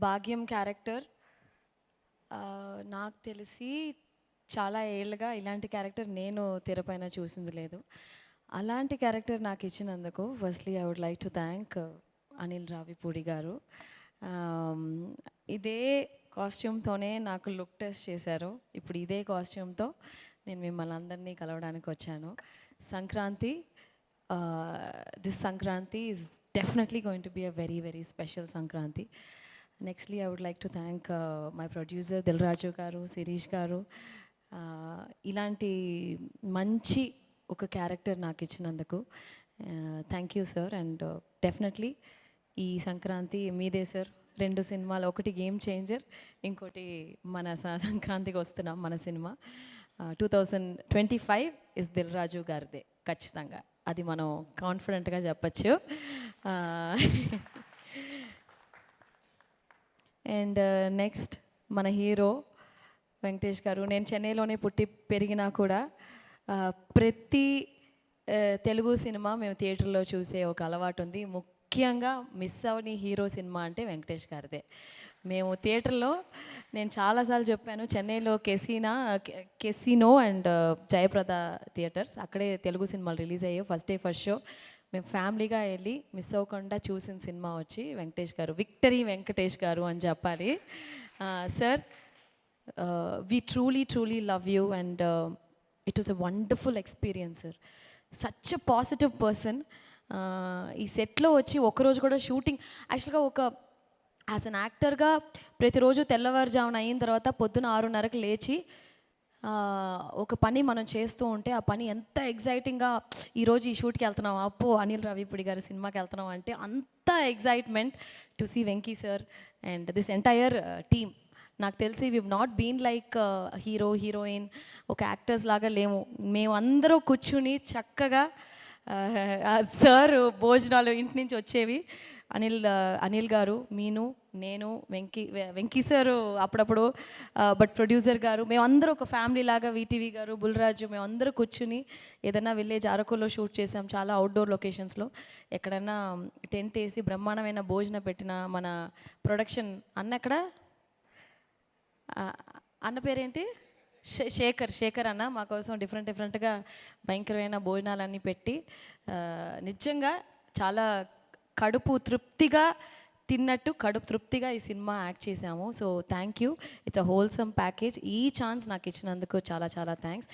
భాగ్యం క్యారెక్టర్ నాకు తెలిసి చాలా ఏళ్ళుగా ఇలాంటి క్యారెక్టర్ నేను తెరపైన చూసింది లేదు. అలాంటి క్యారెక్టర్ నాకు ఇచ్చినందుకు firstly I would like to thank Anil Ravipudi గారు. ఇదే కాస్ట్యూమ్తోనే నాకు లుక్ టెస్ట్ చేశారు. ఇప్పుడు ఇదే కాస్ట్యూమ్తో నేను మిమ్మల్ని అందరినీ కలవడానికి వచ్చాను. Sankranti, this Sankranti is definitely going to be a very very special Sankranti. Nextly I would like to thank my producer Dil Raju గారు, శిరీష్ గారు, ఇలాంటి మంచి ఒక క్యారెక్టర్ నాకు ఇచ్చినందుకు thank you sir. And definitely ఈ సంక్రాంతి మీదే సార్. 2 సినిమాలు, ఒకటి గేమ్ చేంజర్, ఇంకోటి మన సంక్రాంతికి వస్తున్నాం మన సినిమా. 2025 ఇస్ దిల్రాజు గారిదే ఖచ్చితంగా, అది మనం కాన్ఫిడెంట్గా చెప్పచ్చు. అండ్ నెక్స్ట్ మన హీరో వెంకటేష్ గారు. నేను చెన్నైలోనే పుట్టి పెరిగినా కూడా ప్రతి తెలుగు సినిమా మేము థియేటర్లో చూసే ఒక అలవాటు ఉంది. ముఖ్యంగా మిస్ అవని హీరో సినిమా అంటే వెంకటేష్ గారిదే. మేము థియేటర్లో, నేను చాలాసార్లు చెప్పాను, చెన్నైలో కెసినో అండ్ జయప్రద థియేటర్స్, అక్కడే తెలుగు సినిమాలు రిలీజ్ అయ్యాయి. ఫస్ట్ డే ఫస్ట్ షో మేము ఫ్యామిలీగా వెళ్ళి మిస్ అవ్వకుండా చూసిన సినిమా వచ్చి వెంకటేష్ గారు. విక్టరీ వెంకటేష్ గారు అని చెప్పాలి. Sir, we truly love you and it was a wonderful experience, sir. Such a positive person. ఈ సెట్లో వచ్చి ఒకరోజు కూడా షూటింగ్, యాక్చువల్గా ఒక యాజ్ అన్ యాక్టర్గా ప్రతిరోజు తెల్లవారుజామున అయిన తర్వాత పొద్దున 6:30కి లేచి ఒక పని మనం చేస్తూ ఉంటే ఆ పని ఎంత ఎగ్జైటింగ్గా, ఈరోజు ఈ షూట్కి వెళ్తున్నాం, అప్పో అనిల్ రావిపూడి గారి సినిమాకి వెళ్తున్నాం అంటే అంత excitement to see Venky sir and this entire team. నాకు తెలిసి we not been like hero heroine ఒక యాక్టర్స్ లాగా లేము. మేము అందరూ కూర్చుని చక్కగా సార్ భోజనాలు ఇంటి నుంచి వచ్చేవి. అనిల్ గారు, మీను, నేను, వెంకీ సారు అప్పుడప్పుడు, బట్ ప్రొడ్యూసర్ గారు, మేమందరూ ఒక ఫ్యామిలీ లాగా, వీటీవీ గారు, బుల్రాజు, మేమందరూ కూర్చుని ఏదైనా విలేజ్ అరకులో షూట్ చేసాం, చాలా అవుట్డోర్ లొకేషన్స్లో. ఎక్కడన్నా టెంట్ వేసి బ్రహ్మాండమైన భోజనం పెట్టిన మన ప్రొడక్షన్ అన్న పేరేంటి, శేఖర్ అన్న మా కోసం డిఫరెంట్గా భయంకరమైన భోజనాలన్నీ పెట్టి నిజంగా చాలా కడుపు తృప్తిగా తిన్నట్టు కడుపు తృప్తిగా ఈ సినిమా యాక్ట్ చేసాము. So thank you, it's a wholesome package. ఈ ఛాన్స్ నాకు ఇచ్చినందుకు చాలా థ్యాంక్స్.